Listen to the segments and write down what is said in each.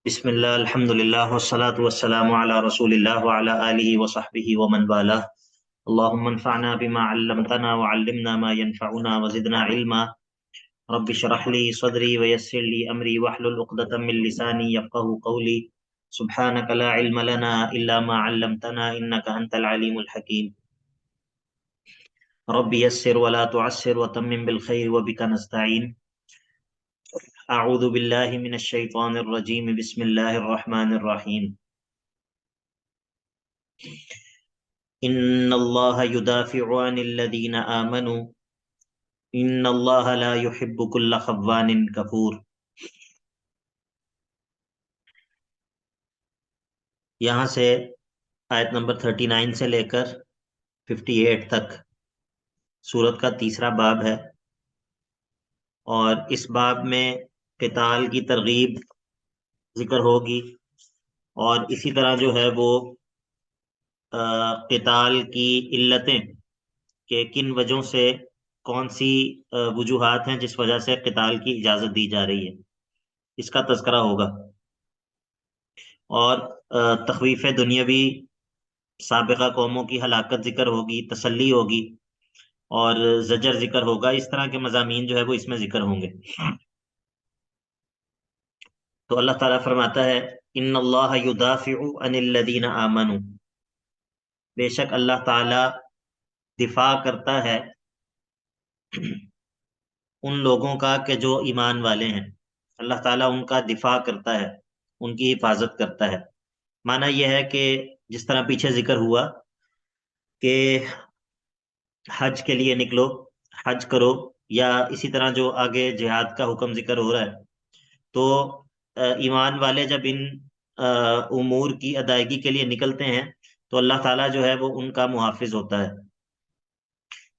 بسم اللہ الحمد للہ والصلاة والسلام علی رسول اللہ وعلی آلہ وصحبہ ومن والاه اللهم انفعنا بما علمتنا وعلمنا ما ينفعنا وزدنا علما رب اشرح لي صدري ويسر لي امری واحلل عقدة من لسانی يفقهوا قولی سبحانك لا علم لنا الا ما علمتنا انك انت العلیم الحکیم رب یسر ولا تعسر وتمم بالخیر وبك نستعین اعوذ باللہ من الشیطان الرجیم بسم اللہ الرحمن الرحیم ان اللہ یدافع عن الذین آمنوا ان اللہ لا يحب كل خوان کفور۔ یہاں سے آیت نمبر 39 سے لے کر 58 تک سورت کا تیسرا باب ہے، اور اس باب میں قتال کی ترغیب ذکر ہوگی، اور اسی طرح جو ہے وہ قتال کی علتیں کہ کن وجہوں سے، کون سی وجوہات ہیں جس وجہ سے قتال کی اجازت دی جا رہی ہے، اس کا تذکرہ ہوگا، اور تخویف دنیاوی سابقہ قوموں کی ہلاکت ذکر ہوگی، تسلی ہوگی، اور زجر ذکر ہوگا۔ اس طرح کے مضامین جو ہے وہ اس میں ذکر ہوں گے۔ تو اللہ تعالیٰ فرماتا ہے ان اللہ یدافع عن الذین آمنوا، بے شک اللہ تعالیٰ دفاع کرتا ہے ان لوگوں کا کہ جو ایمان والے ہیں۔ اللہ تعالیٰ ان کا دفاع کرتا ہے، ان کی حفاظت کرتا ہے۔ معنی یہ ہے کہ جس طرح پیچھے ذکر ہوا کہ حج کے لیے نکلو، حج کرو، یا اسی طرح جو آگے جہاد کا حکم ذکر ہو رہا ہے، تو ایمان والے جب ان امور کی ادائیگی کے لیے نکلتے ہیں تو اللہ تعالیٰ جو ہے وہ ان کا محافظ ہوتا ہے۔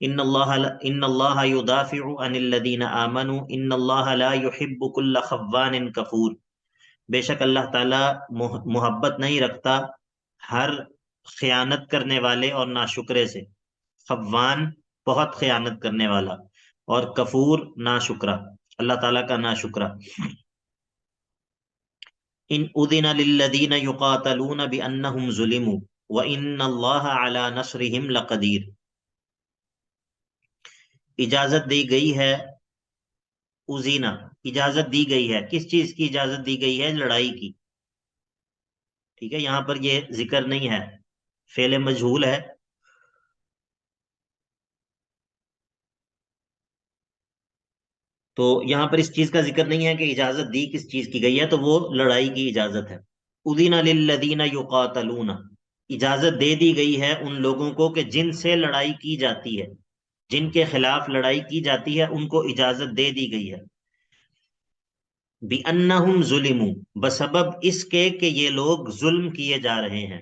ان اللہ یدافع عن الذین آمنوا ان اللہ لا يحب كل خوان کفور، بے شک اللہ تعالیٰ محبت نہیں رکھتا ہر خیانت کرنے والے اور ناشکرے سے۔ خوان بہت خیانت کرنے والا، اور کفور ناشکرا، اللہ تعالیٰ کا ناشکرا۔ ان اذن للذین یقاتلون بانہم ظلموا وان اللہ علی نصرہم لقدیر، اجازت دی گئی ہے، اذینا اجازت دی گئی ہے، کس چیز کی اجازت دی گئی ہے؟ لڑائی کی۔ ٹھیک ہے، یہاں پر یہ ذکر نہیں ہے، فعل مجہول ہے، تو یہاں پر اس چیز کا ذکر نہیں ہے کہ اجازت دی کس چیز کی گئی ہے، تو وہ لڑائی کی اجازت ہے۔ اذن للذین یقاتلون، اجازت دے دی گئی ہے ان لوگوں کو کہ جن سے لڑائی کی جاتی ہے، جن کے خلاف لڑائی کی جاتی ہے ان کو اجازت دے دی گئی ہے۔ بِأَنَّهُمْ ظُلِمُوا، بسبب اس کے کہ یہ لوگ ظلم کیے جا رہے ہیں،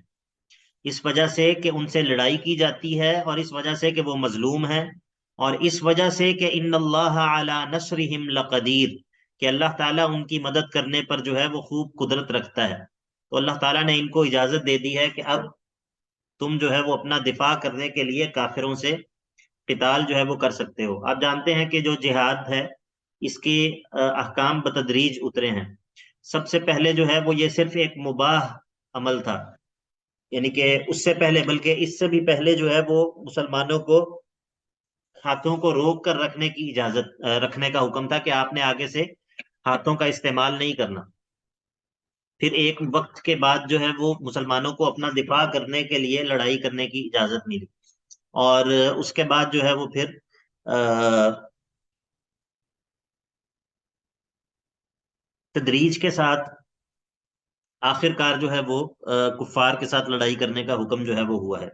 اس وجہ سے کہ ان سے لڑائی کی جاتی ہے، اور اس وجہ سے کہ وہ مظلوم ہیں، اور اس وجہ سے کہ ان اللہ علی نصرہم لقدیر، کہ اللہ تعالیٰ ان کی مدد کرنے پر جو ہے وہ خوب قدرت رکھتا ہے۔ تو اللہ تعالیٰ نے ان کو اجازت دے دی ہے کہ اب تم جو ہے وہ اپنا دفاع کرنے کے لیے کافروں سے قتال جو ہے وہ کر سکتے ہو۔ آپ جانتے ہیں کہ جو جہاد ہے اس کے احکام بتدریج اترے ہیں۔ سب سے پہلے جو ہے وہ یہ صرف ایک مباح عمل تھا، یعنی کہ اس سے پہلے، بلکہ اس سے بھی پہلے جو ہے وہ مسلمانوں کو ہاتھوں کو روک کر رکھنے کی اجازت، رکھنے کا حکم تھا کہ آپ نے آگے سے ہاتھوں کا استعمال نہیں کرنا۔ پھر ایک وقت کے بعد جو ہے وہ مسلمانوں کو اپنا دفاع کرنے کے لیے لڑائی کرنے کی اجازت ملی، اور اس کے بعد جو ہے وہ پھر تدریج کے ساتھ آخر کار جو ہے وہ کفار کے ساتھ لڑائی کرنے کا حکم جو ہے وہ ہوا ہے۔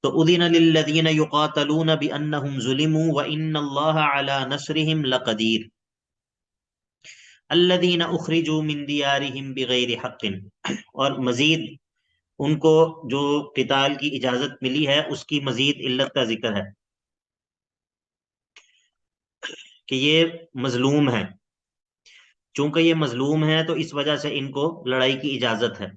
تو اذن للذین یقاتلون بانہم ظلموا وان اللہ علی نصرہم لقدیر الذین اخرجوا من دیارہم بغیر حق، اور مزید ان کو جو قتال کی اجازت ملی ہے اس کی مزید علت کا ذکر ہے کہ یہ مظلوم ہے، چونکہ یہ مظلوم ہے تو اس وجہ سے ان کو لڑائی کی اجازت ہے۔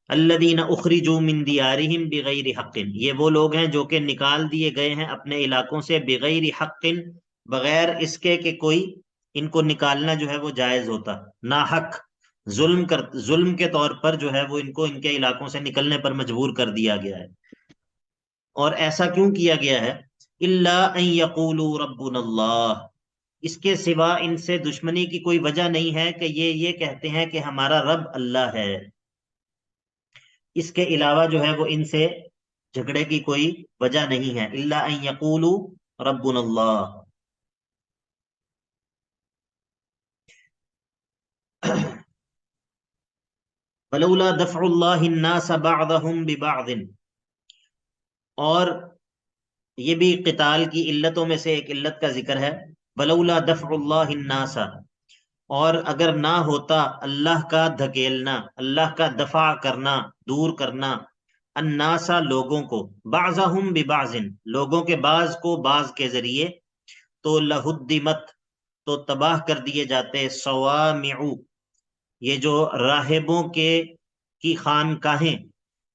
الذین اخرجوا من دیارہم بغیر حق، یہ وہ لوگ ہیں جو کہ نکال دیے گئے ہیں اپنے علاقوں سے بغیر حق، بغیر اس کے کہ کوئی ان کو نکالنا جو ہے وہ جائز ہوتا، ناحق ظلم کے طور پر جو ہے وہ ان کو ان کے علاقوں سے نکلنے پر مجبور کر دیا گیا ہے۔ اور ایسا کیوں کیا گیا ہے؟ الا ان یقولوا ربنا اللہ، اس کے سوا ان سے دشمنی کی کوئی وجہ نہیں ہے کہ یہ کہتے ہیں کہ ہمارا رب اللہ ہے، اس کے علاوہ جو ہے وہ ان سے جھگڑے کی کوئی وجہ نہیں ہے۔ الا ان یقولوا ربنا اللہ۔ فلولا دفع اللہ الناس بعضهم ببعض، اور یہ بھی قتال کی علتوں میں سے ایک علت کا ذکر ہے۔ ولولا دفع اللہ الناس، اور اگر نہ ہوتا اللہ کا دھکیلنا، اللہ کا دفع کرنا، دور کرنا، الناسا لوگوں کو، بعضهم ببعض لوگوں کے بعض کو بعض کے ذریعے، تو لہدمت تو تباہ کر دیے جاتے، صوامع یہ جو راہبوں کے کی خانقاہیں،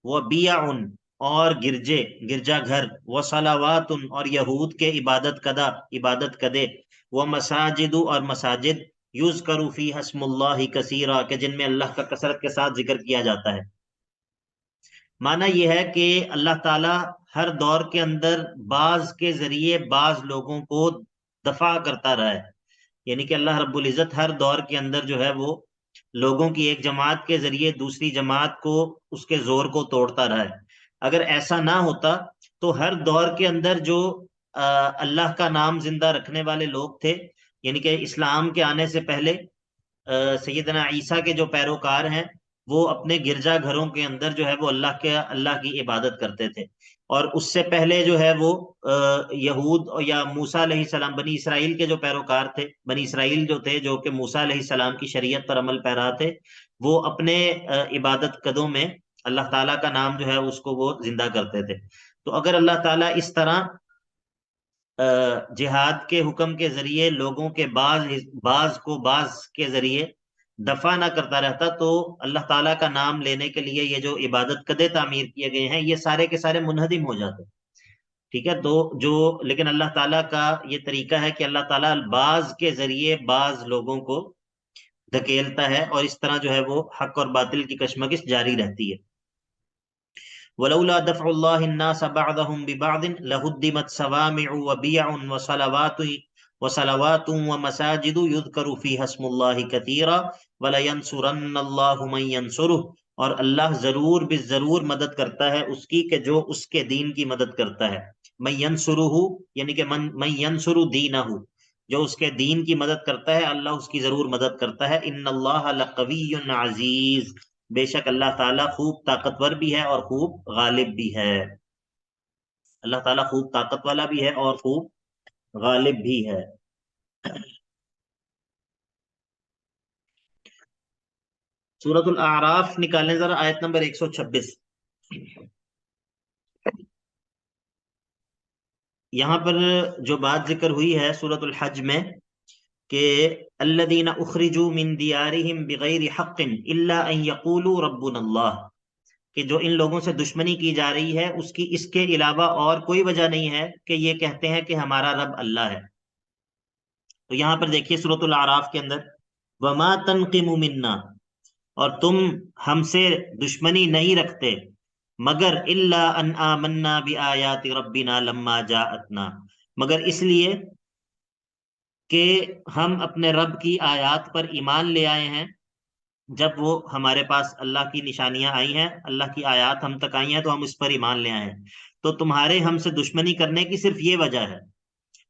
وہ بیع اور گرجا گھر، وہ صلوات اور یہود کے عبادت کدے، وہ مساجد اور مساجد، یذکر فیہا اسم اللہ کثیرا کہ جن میں اللہ کا کثرت کے ساتھ ذکر کیا جاتا ہے۔ معنی یہ ہے کہ اللہ تعالیٰ ہر دور کے اندر بعض کے ذریعے بعض لوگوں کو دفع کرتا رہا ہے، یعنی کہ اللہ رب العزت ہر دور کے اندر جو ہے وہ لوگوں کی ایک جماعت کے ذریعے دوسری جماعت کو، اس کے زور کو توڑتا رہا ہے۔ اگر ایسا نہ ہوتا تو ہر دور کے اندر جو اللہ کا نام زندہ رکھنے والے لوگ تھے، یعنی کہ اسلام کے آنے سے پہلے سیدنا عیسیٰ کے جو پیروکار ہیں، وہ اپنے گرجا گھروں کے اندر جو ہے وہ اللہ کی عبادت کرتے تھے، اور اس سے پہلے جو ہے وہ یہود یا موسیٰ علیہ السلام، بنی اسرائیل کے جو پیروکار تھے، بنی اسرائیل جو تھے جو کہ موسیٰ علیہ السلام کی شریعت پر عمل پیرا تھے، وہ اپنے عبادت قدوں میں اللہ تعالیٰ کا نام جو ہے اس کو وہ زندہ کرتے تھے۔ تو اگر اللہ تعالیٰ اس طرح جہاد کے حکم کے ذریعے لوگوں کے بعض کو بعض کے ذریعے دفع نہ کرتا رہتا، تو اللہ تعالیٰ کا نام لینے کے لیے یہ جو عبادت قدے تعمیر کیے گئے ہیں یہ سارے کے سارے منہدم ہو جاتے۔ ٹھیک ہے، تو لیکن اللہ تعالیٰ کا یہ طریقہ ہے کہ اللہ تعالیٰ بعض کے ذریعے بعض لوگوں کو دھکیلتا ہے، اور اس طرح جو ہے وہ حق اور باطل کی کشمکش جاری رہتی ہے۔ ولولا دفع اللہ الناس بعضهم ببعض لهدمت صوامع وبيع وصلوات ومساجد يذكر فيها اسم الله كثيرا ولينصرن الله من ينصره، اور اللہ ضرور بالضرور مدد کرتا ہے اس کی کہ جو اس کے دین کی مدد کرتا ہے۔ من ينصره یعنی کہ من ينصر دینه، جو اس کے دین کی مدد کرتا ہے اللہ اس کی ضرور مدد کرتا ہے۔ ان اللہ لقوی عزیز، بے شک اللہ تعالیٰ خوب طاقتور بھی ہے اور خوب غالب بھی ہے۔ اللہ تعالیٰ خوب طاقت والا بھی ہے اور خوب غالب بھی ہے۔ سورۃ الاعراف نکالیں ذرا، آیت نمبر 126۔ یہاں پر جو بات ذکر ہوئی ہے سورۃ الحج میں کہ الذین اخرجوا من دیارہم بغیر حق الا ان یقولوا ربنا اللہ، کہ جو ان لوگوں سے دشمنی کی جا رہی ہے اس کے علاوہ اور کوئی وجہ نہیں ہے کہ یہ کہتے ہیں کہ ہمارا رب اللہ ہے۔ تو یہاں پر دیکھیے سورۃ الاعراف کے اندر، وما تنقم منا، اور تم ہم سے دشمنی نہیں رکھتے مگر الا ان آمنا بآیات ربنا لما جاءتنا، مگر اس لیے کہ ہم اپنے رب کی آیات پر ایمان لے آئے ہیں جب وہ ہمارے پاس اللہ کی نشانیاں آئی ہیں، اللہ کی آیات ہم تک آئی ہیں تو ہم اس پر ایمان لے آئے ہیں۔ تو تمہارے ہم سے دشمنی کرنے کی صرف یہ وجہ ہے،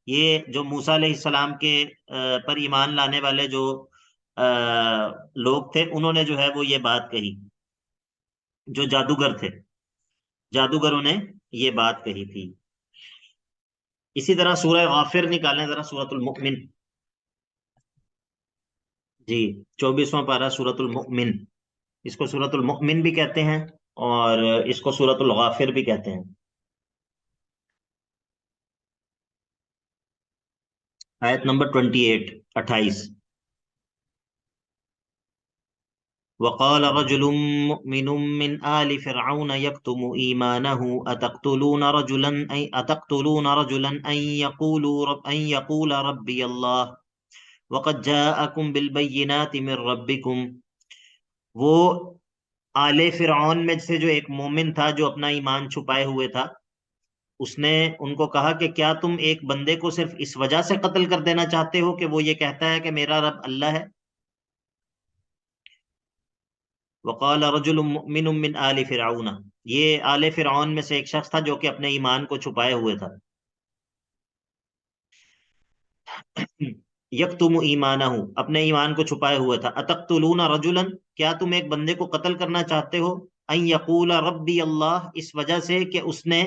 یہ جو موسیٰ علیہ السلام کے پر ایمان لانے والے جو لوگ تھے انہوں نے جو ہے وہ یہ بات کہی، جو جادوگر تھے، جادوگروں نے یہ بات کہی تھی۔ اسی طرح سورہ غافر نکالیں ذرا، سورۃ المؤمن، جی 24واں پارہ سورۃ المؤمن، اس کو سورۃ المؤمن بھی کہتے ہیں اور اس کو سورۃ الغافر بھی کہتے ہیں۔ آیت نمبر 28۔ وقال رجل مؤمن من آل فرعون يكتم إيمانه أتقتلون رجلا أن يقول ربي الله وقد جاءكم بالبينات من ربكم وہ آل فرعون میں سے جو ایک مومن تھا جو اپنا ایمان چھپائے ہوئے تھا، اس نے ان کو کہا کہ کیا تم ایک بندے کو صرف اس وجہ سے قتل کر دینا چاہتے ہو کہ وہ یہ کہتا ہے کہ میرا رب اللہ ہے؟ وقال رجل مؤمن من آل فرعون، یہ آل فرعون میں سے ایک شخص تھا جو کہ اپنے ایمان کو چھپائے ہوئے تھا. یکتم ایمانہ، اپنے ایمان کو چھپائے ہوئے تھا. اتقتلون رجلا، کیا تم ایک بندے کو قتل کرنا چاہتے ہو، ان یقول ربی اللہ، اس وجہ سے کہ اس نے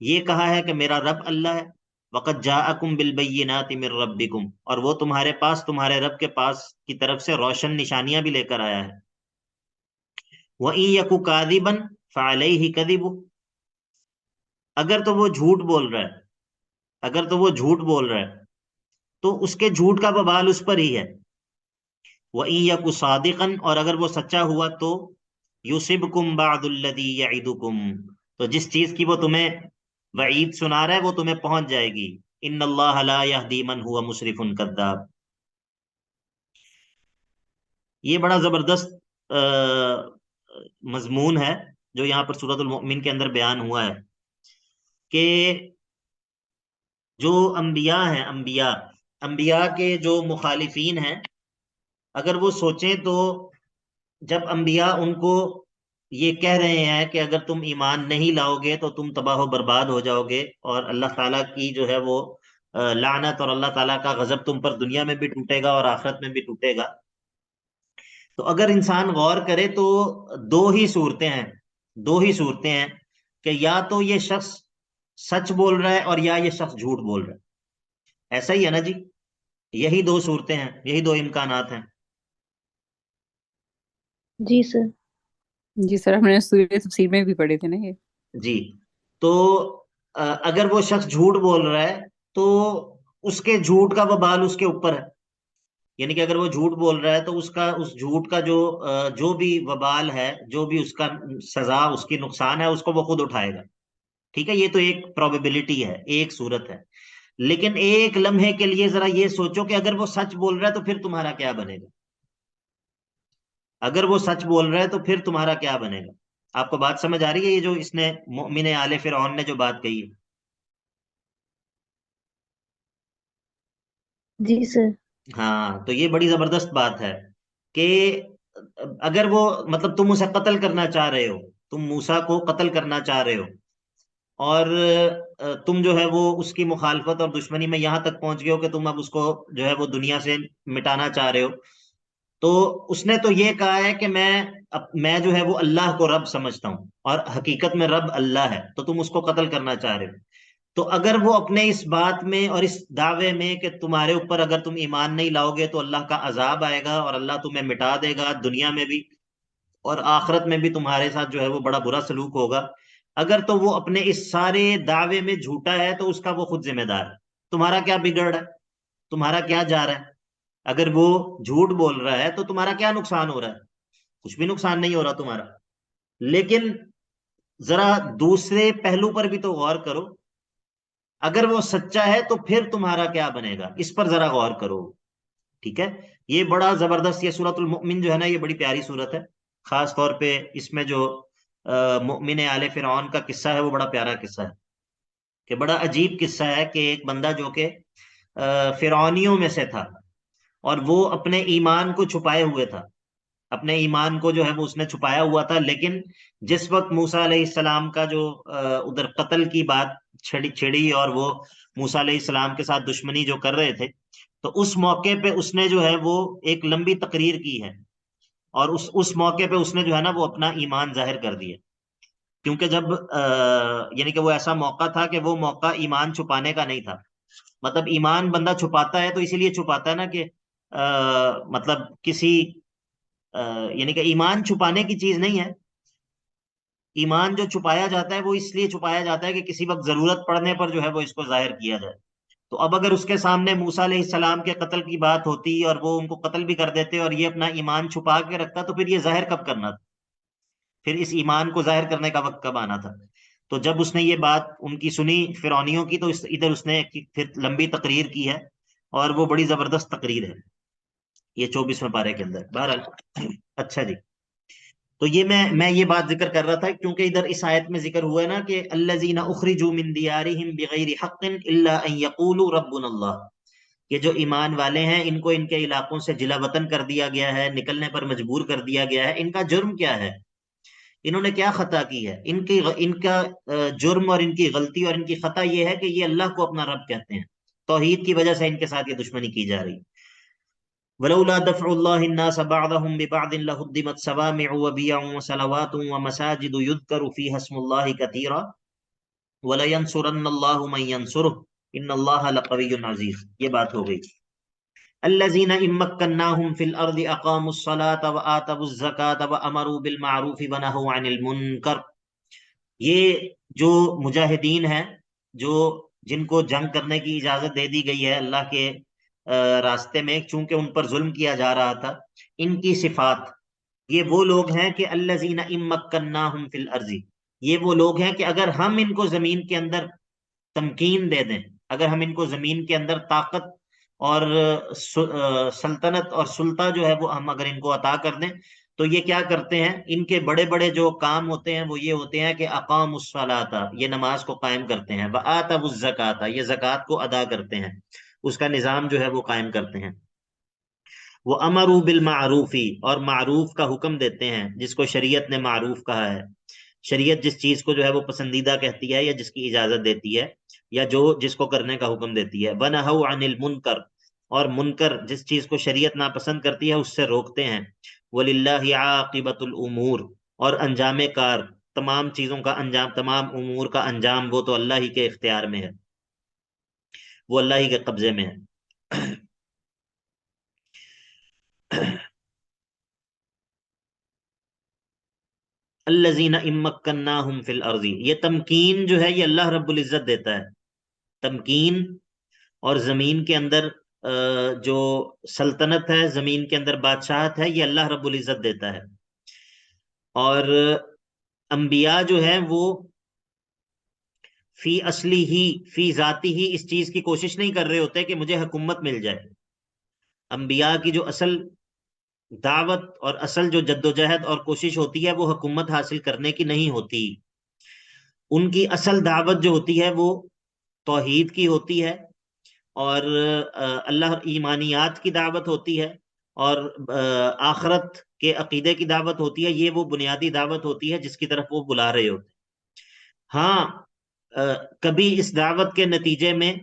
یہ کہا ہے کہ میرا رب اللہ ہے. وقد جاءکم بالبینات من ربکم، اور وہ تمہارے پاس، تمہارے رب کے پاس کی طرف سے روشن نشانیاں بھی لے کر آیا ہے. وَإِن يَكُ كَاذِبًا فَعَلَيْهِ كَذِبُهُ، اگر تو وہ جھوٹ بول رہا ہے، اگر تو وہ جھوٹ بول رہا ہے تو اس کے جھوٹ کا وبال اس پر ہی ہے. وَإِن يَكُ صَادِقًا، اور اگر وہ سچا ہوا تو يُصِبْكُم بَعْضُ الَّذِي يَعِدُكُم، تو جس چیز کی وہ تمہیں وعید سنا رہا ہے وہ تمہیں پہنچ جائے گی. ان اللہ لا يهدي من هو مسرف كذاب. یہ بڑا زبردست مضمون ہے جو یہاں پر سورۃ المؤمن کے اندر بیان ہوا ہے کہ جو انبیاء ہیں، انبیاء کے جو مخالفین ہیں، اگر وہ سوچیں تو جب انبیاء ان کو یہ کہہ رہے ہیں کہ اگر تم ایمان نہیں لاؤ گے تو تم تباہ و برباد ہو جاؤ گے، اور اللہ تعالیٰ کی جو ہے وہ لعنت اور اللہ تعالیٰ کا غضب تم پر دنیا میں بھی ٹوٹے گا اور آخرت میں بھی ٹوٹے گا، تو اگر انسان غور کرے تو دو ہی صورتیں ہیں، دو ہی صورتیں ہیں کہ یا تو یہ شخص سچ بول رہا ہے اور یا یہ شخص جھوٹ بول رہا ہے. ایسا ہی ہے نا جی؟ یہی دو صورتیں ہیں، یہی دو امکانات ہیں. جی سر. جی سر، ہم نے سورہ تفسیر میں بھی پڑھے تھے نا یہ. جی، تو اگر وہ شخص جھوٹ بول رہا ہے تو اس کے جھوٹ کا وبال اس کے اوپر ہے، یعنی کہ اگر وہ جھوٹ بول رہا ہے تو اس جھوٹ کا جو بھی وبال ہے، جو بھی اس کا سزا، اس کی نقصان ہے، اس کو وہ خود اٹھائے گا. ٹھیک ہے، یہ تو ایک پروبیبلٹی ہے، ایک صورت ہے. لیکن ایک لمحے کے لیے ذرا یہ سوچو کہ اگر وہ سچ بول رہا ہے تو پھر تمہارا کیا بنے گا؟ اگر وہ سچ بول رہا ہے تو پھر تمہارا کیا بنے گا؟ آپ کو بات سمجھ آ رہی ہے؟ یہ جو اس نے مؤمن آل فرعون نے جو بات کہی ہے. جی سر. ہاں، تو یہ بڑی زبردست بات ہے کہ اگر وہ، مطلب تم اسے قتل کرنا چاہ رہے ہو، تم موسیٰ کو قتل کرنا چاہ رہے ہو، اور تم جو ہے وہ اس کی مخالفت اور دشمنی میں یہاں تک پہنچ گئے ہو کہ تم اب اس کو جو ہے وہ دنیا سے مٹانا چاہ رہے ہو، تو اس نے تو یہ کہا ہے کہ میں جو ہے وہ اللہ کو رب سمجھتا ہوں اور حقیقت میں رب اللہ ہے، تو تم اس کو قتل کرنا چاہ رہے ہو. تو اگر وہ اپنے اس بات میں اور اس دعوے میں کہ تمہارے اوپر اگر تم ایمان نہیں لاؤ گے تو اللہ کا عذاب آئے گا اور اللہ تمہیں مٹا دے گا دنیا میں بھی اور آخرت میں بھی تمہارے ساتھ جو ہے وہ بڑا برا سلوک ہوگا، اگر تو وہ اپنے اس سارے دعوے میں جھوٹا ہے تو اس کا وہ خود ذمہ دار ہے. تمہارا کیا بگڑ رہا ہے؟ تمہارا کیا جا رہا ہے؟ اگر وہ جھوٹ بول رہا ہے تو تمہارا کیا نقصان ہو رہا ہے؟ کچھ بھی نقصان نہیں ہو رہا تمہارا. لیکن ذرا دوسرے پہلو پر بھی تو غور کرو، اگر وہ سچا ہے تو پھر تمہارا کیا بنے گا، اس پر ذرا غور کرو. ٹھیک ہے، یہ بڑا زبردست، یہ سورۃ المؤمن جو ہے نا، یہ بڑی پیاری سورت ہے. خاص طور پہ اس میں جو مؤمن آل فرعون کا قصہ ہے وہ بڑا پیارا قصہ ہے، کہ بڑا عجیب قصہ ہے کہ ایک بندہ جو کہ فرعونیوں میں سے تھا اور وہ اپنے ایمان کو چھپائے ہوئے تھا، اپنے ایمان کو جو ہے وہ اس نے چھپایا ہوا تھا. لیکن جس وقت موسیٰ علیہ السلام کا جو ادھر قتل کی بات چھڑی اور وہ موسیٰ علیہ السلام کے ساتھ دشمنی جو کر رہے تھے، تو اس موقع پہ اس نے جو ہے وہ ایک لمبی تقریر کی ہے، اور اس موقع پہ اس نے جو ہے نا وہ اپنا ایمان ظاہر کر دیا. کیونکہ جب یعنی کہ وہ ایسا موقع تھا کہ وہ موقع ایمان چھپانے کا نہیں تھا. مطلب ایمان بندہ چھپاتا ہے تو اسی لیے چھپاتا ہے نا کہ مطلب کسی یعنی کہ ایمان چھپانے کی چیز نہیں ہے. ایمان جو چھپایا جاتا ہے وہ اس لیے چھپایا جاتا ہے کہ کسی وقت ضرورت پڑنے پر جو ہے وہ اس کو ظاہر کیا جائے. تو اب اگر اس کے سامنے موسیٰ علیہ السلام کے قتل کی بات ہوتی اور وہ ان کو قتل بھی کر دیتے اور یہ اپنا ایمان چھپا کے رکھتا، تو پھر یہ ظاہر کب کرنا تھا؟ پھر اس ایمان کو ظاہر کرنے کا وقت کب آنا تھا؟ تو جب اس نے یہ بات ان کی سنی، فرعونیوں کی، تو ادھر اس نے پھر لمبی تقریر کی ہے، اور وہ بڑی زبردست تقریر ہے یہ 24ویں پارے کے اندر. بہرحال اچھا جی، تو یہ میں یہ بات ذکر کر رہا تھا کیونکہ ادھر اس آیت میں ذکر ہوا ہے نا کہ الذین اخرجوا من دیارہم بغیر حق الا ان یقولوا ربنا اللہ. یہ جو ایمان والے ہیں ان کو ان کے علاقوں سے جلا وطن کر دیا گیا ہے، نکلنے پر مجبور کر دیا گیا ہے. ان کا جرم کیا ہے؟ انہوں نے کیا خطا کی ہے؟ ان کا جرم اور ان کی غلطی اور ان کی خطا یہ ہے کہ یہ اللہ کو اپنا رب کہتے ہیں. توحید کی وجہ سے ان کے ساتھ یہ دشمنی کی جا رہی. ولولا دفع الله الناس بعضهم ببعض لهدمت صوامع وبيع وصلوات ومساجد يذكر فيها اسم الله كثيرا ولينصرن الله من ينصره ان الله لقوي عزيز. یہ بات ہو گئی. الذين إن مكناهم في الأرض أقاموا الصلاة وآتوا الزكاة وأمروا بالمعروف ونهوا عن المنكر. یہ جو مجاہدین ہیں، جو جن کو جنگ کرنے کی اجازت دے دی گئی ہے اللہ کے راستے میں، چونکہ ان پر ظلم کیا جا رہا تھا، ان کی صفات یہ وہ لوگ ہیں کہ الذین ان مکناہم فی الارض، یہ وہ لوگ ہیں کہ اگر ہم ان کو زمین کے اندر تمکین دے دیں، اگر ہم ان کو زمین کے اندر طاقت اور سلطنت اور سلطہ جو ہے وہ ہم اگر ان کو عطا کر دیں، تو یہ کیا کرتے ہیں؟ ان کے بڑے بڑے جو کام ہوتے ہیں وہ یہ ہوتے ہیں کہ اقام الصلاۃ، یہ نماز کو قائم کرتے ہیں، وآتوا الزکاۃ، یہ زکوٰۃ کو ادا کرتے ہیں، اس کا نظام جو ہے وہ قائم کرتے ہیں، وہ امروا بالمعروف، اور معروف کا حکم دیتے ہیں جس کو شریعت نے معروف کہا ہے. شریعت جس چیز کو جو ہے وہ پسندیدہ کہتی ہے یا جس کی اجازت دیتی ہے یا جس کو کرنے کا حکم دیتی ہے. ونہوا عن المنکر، اور منکر جس چیز کو شریعت ناپسند کرتی ہے اس سے روکتے ہیں. وللہ عاقبۃ الامور، اور انجام کار، تمام چیزوں کا انجام، تمام امور کا انجام وہ تو اللہ ہی کے اختیار میں ہے، وہ اللہ ہی کے قبضے میں ہے. الذین ان مکناہم فی الارض، یہ تمکین جو ہے یہ اللہ رب العزت دیتا ہے. تمکین اور زمین کے اندر جو سلطنت ہے، زمین کے اندر بادشاہت ہے، یہ اللہ رب العزت دیتا ہے. اور انبیاء جو ہیں وہ فی اصلی ہی، فی ذاتی ہی اس چیز کی کوشش نہیں کر رہے ہوتے کہ مجھے حکومت مل جائے. انبیاء کی جو اصل دعوت اور اصل جو جدوجہد اور کوشش ہوتی ہے وہ حکومت حاصل کرنے کی نہیں ہوتی. ان کی اصل دعوت جو ہوتی ہے وہ توحید کی ہوتی ہے، اور اللہ ایمانیات کی دعوت ہوتی ہے، اور آخرت کے عقیدے کی دعوت ہوتی ہے. یہ وہ بنیادی دعوت ہوتی ہے جس کی طرف وہ بلا رہے ہوتے ہیں. ہاں کبھی اس دعوت کے نتیجے میں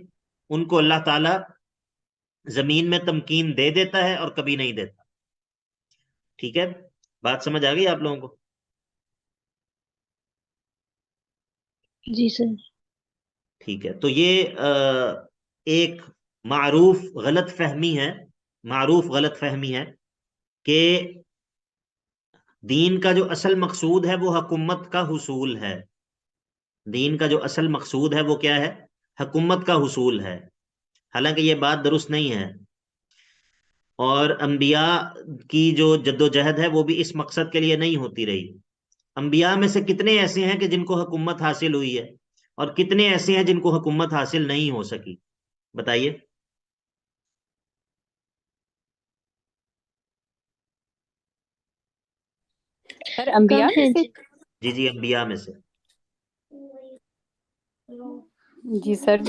ان کو اللہ تعالی زمین میں تمکین دے دیتا ہے اور کبھی نہیں دیتا. ٹھیک ہے، بات سمجھ آ گئی آپ لوگوں کو؟ جی سر. ٹھیک ہے، تو یہ ایک معروف غلط فہمی ہے، معروف غلط فہمی ہے کہ دین کا جو اصل مقصود ہے وہ حکومت کا حصول ہے. دین کا جو اصل مقصود ہے وہ کیا ہے؟ حکومت کا حصول ہے. حالانکہ یہ بات درست نہیں ہے. اور انبیاء کی جو جد و جہد ہے وہ بھی اس مقصد کے لیے نہیں ہوتی رہی. انبیاء میں سے کتنے ایسے ہیں کہ جن کو حکومت حاصل ہوئی ہے، اور کتنے ایسے ہیں جن کو حکومت حاصل نہیں ہو سکی؟ بتائیے. سر انبیاء کم میں ہے سے؟ جی جی، انبیاء میں سے. جی سر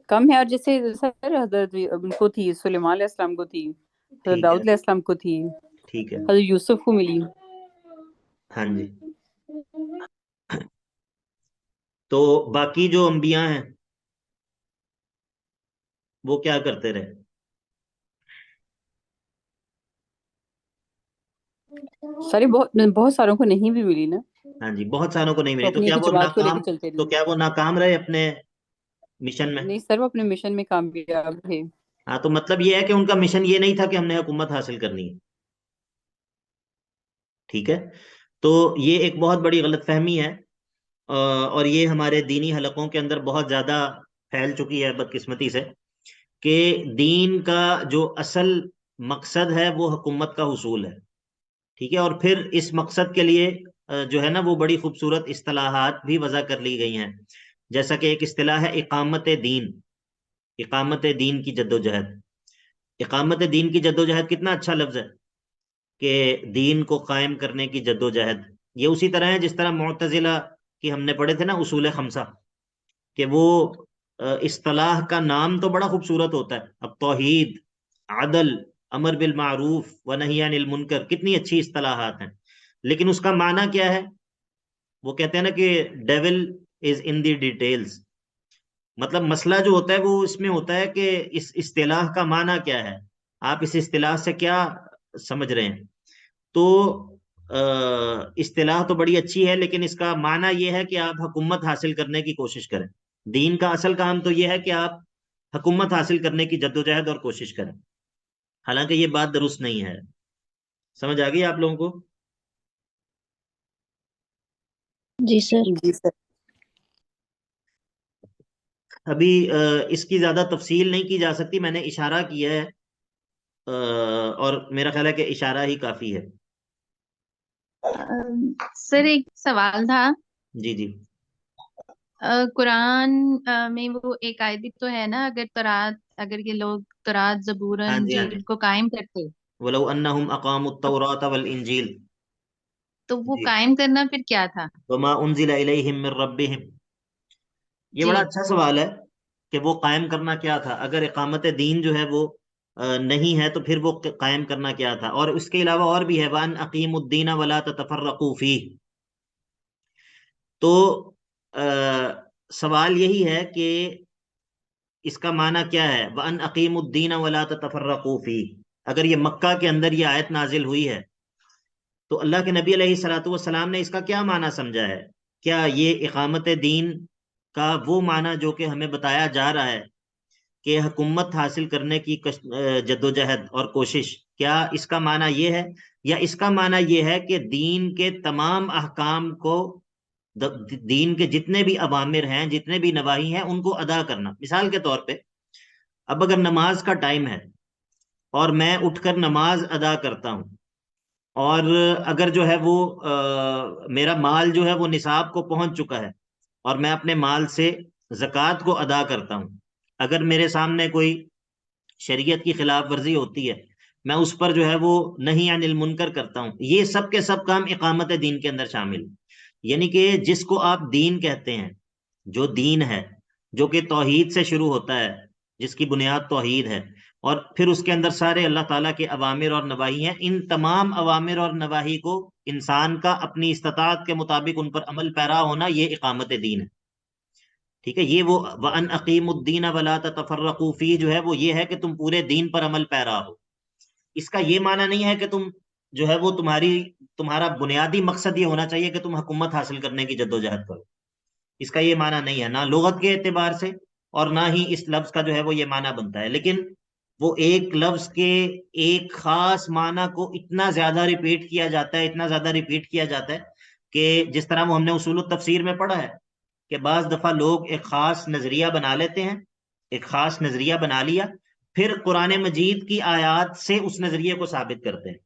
کم ہے. اور جیسے سر حضرت ان کو تھی، سلیمان علیہ السلام کو تھی، حضرت ٹھیک ہے، داؤد علیہ السلام کو تھی، ٹھیک ہے. حضرت یوسف کو ملی. ہاں جی. تو باقی جو انبیاء ہیں وہ کیا کرتے رہے؟ سارے بہت بہت ساروں کو نہیں بھی ملی نا، ہاں جی، بہت ساروں کو نہیں تو ملی. تو اپنی کیا ایک وہ جماعت کو لے ناکام، کے چلتے تو رہے. کیا وہ ناکام رہے اپنے مشن میں؟ نہیں سر وہ اپنے مشن میں کامیاب تھے. ہاں، تو مطلب یہ ہے کہ ان کا مشن یہ نہیں تھا کہ ہم نے حکومت حاصل کرنی ہے. ٹھیک ہے، تو یہ ایک بہت بڑی غلط فہمی ہے، اور یہ ہمارے دینی حلقوں کے اندر بہت زیادہ پھیل چکی ہے بدقسمتی سے، کہ دین کا جو اصل مقصد ہے وہ حکومت کا حصول ہے. ٹھیک ہے، اور پھر اس مقصد کے لیے جو ہے نا وہ بڑی خوبصورت اصطلاحات بھی وضع کر لی گئی ہیں. جیسا کہ ایک اصطلاح ہے اقامت دین، اقامت دین کی جدوجہد. اقامت دین کی جدوجہد کتنا اچھا لفظ ہے. کہ دین کو قائم کرنے کی جد و جہد، یہ اسی طرح ہے جس طرح معتزلہ کی ہم نے پڑھے تھے نا اصول خمسہ، کہ وہ اصطلاح کا نام تو بڑا خوبصورت ہوتا ہے، اب توحید، عدل، امر بالمعروف و نہی عن المنکر، کتنی اچھی اصطلاحات ہیں، لیکن اس کا معنی کیا ہے؟ وہ کہتے ہیں نا کہ dual is in the details, مطلب مسئلہ جو ہوتا ہے وہ اس میں ہوتا ہے کہ اس اصطلاح کا معنی کیا ہے، آپ اس اصطلاح سے کیا سمجھ رہے ہیں. تو اصطلاح تو بڑی اچھی ہے، لیکن اس کا معنی یہ ہے کہ آپ حکومت حاصل کرنے کی کوشش کریں. دین کا اصل کام تو یہ ہے کہ آپ حکومت حاصل کرنے کی جدوجہد اور کوشش کریں، حالانکہ یہ بات درست نہیں ہے. سمجھ آ گئی آپ لوگوں کو؟ جی سر. جی سر. ابھی اس کی زیادہ تفصیل نہیں کی جا سکتی، میں نے اشارہ کیا ہے، اور میرا خیال ہے کہ اشارہ ہی کافی ہے. سر ایک سوال تھا. جی جی. قرآن میں وہ ایک آیت بھی تو ہے نا، اگر یہ لوگ تورات، زبور، ہاں جی، ہاں جی. انجیل کو قائم کرتے وَلَوْ أَنَّهُمْ أَقَامُوا التَّوْرَاةَ وَالْإِنْجِيلَ، تو وہ جی، قائم کرنا پھر کیا تھا؟ وَمَا أُنزِلَ إِلَيْهِم مِّن رَّبِّهِمْ. یہ جی بڑا اچھا سوال ہے کہ وہ قائم کرنا کیا تھا. اگر اقامت دین جو ہے وہ نہیں ہے تو پھر وہ قائم کرنا کیا تھا. اور اس کے علاوہ اور بھی ہے، وَأَنْ أَقِيمُوا الدِّينَ وَلَا تَتَفَرَّقُوا فِيهِ. تو سوال یہی ہے کہ اس کا معنی کیا ہے، وَأَنْ أَقِيمُوا الدِّينَ وَلَا تَتَفَرَّقُوا فِيهِ؟ اگر یہ مکہ کے اندر یہ آیت نازل ہوئی ہے تو اللہ کے نبی علیہ الصلوۃ والسلام نے اس کا کیا معنی سمجھا ہے؟ کیا یہ اقامت دین کا وہ معنی جو کہ ہمیں بتایا جا رہا ہے کہ حکومت حاصل کرنے کی جدوجہد اور کوشش، کیا اس کا معنی یہ ہے، یا اس کا معنی یہ ہے کہ دین کے تمام احکام کو، دین کے جتنے بھی اوامر ہیں، جتنے بھی نواہی ہیں، ان کو ادا کرنا؟ مثال کے طور پہ اب اگر نماز کا ٹائم ہے اور میں اٹھ کر نماز ادا کرتا ہوں، اور اگر جو ہے وہ میرا مال جو ہے وہ نصاب کو پہنچ چکا ہے اور میں اپنے مال سے زکوٰۃ کو ادا کرتا ہوں، اگر میرے سامنے کوئی شریعت کی خلاف ورزی ہوتی ہے، میں اس پر جو ہے وہ نہی عن المنکر کرتا ہوں، یہ سب کے سب کام اقامت دین کے اندر شامل. یعنی کہ جس کو آپ دین کہتے ہیں، جو دین ہے، جو کہ توحید سے شروع ہوتا ہے، جس کی بنیاد توحید ہے، اور پھر اس کے اندر سارے اللہ تعالیٰ کے اوامر اور نواہی ہیں، ان تمام اوامر اور نواہی کو انسان کا اپنی استطاعت کے مطابق ان پر عمل پیرا ہونا، یہ اقامت دین ہے. ٹھیک ہے، یہ وہ وَأَنْ أَقِيمُوا الدِّينَ وَلَا تَتَفَرَّقُوا فِيهِ جو ہے وہ یہ ہے کہ تم پورے دین پر عمل پیرا ہو. اس کا یہ معنی نہیں ہے کہ تم جو ہے وہ تمہارا بنیادی مقصد یہ ہونا چاہیے کہ تم حکومت حاصل کرنے کی جدوجہد کرو. اس کا یہ معنی نہیں ہے، نہ لغت کے اعتبار سے اور نہ ہی اس لفظ کا جو ہے وہ یہ معنی بنتا ہے. لیکن وہ ایک لفظ کے ایک خاص معنی کو اتنا زیادہ ریپیٹ کیا جاتا ہے، اتنا زیادہ ریپیٹ کیا جاتا ہے کہ جس طرح وہ ہم نے اصول التفسیر میں پڑھا ہے کہ بعض دفعہ لوگ ایک خاص نظریہ بنا لیتے ہیں، ایک خاص نظریہ بنا لیا، پھر قرآن مجید کی آیات سے اس نظریے کو ثابت کرتے ہیں.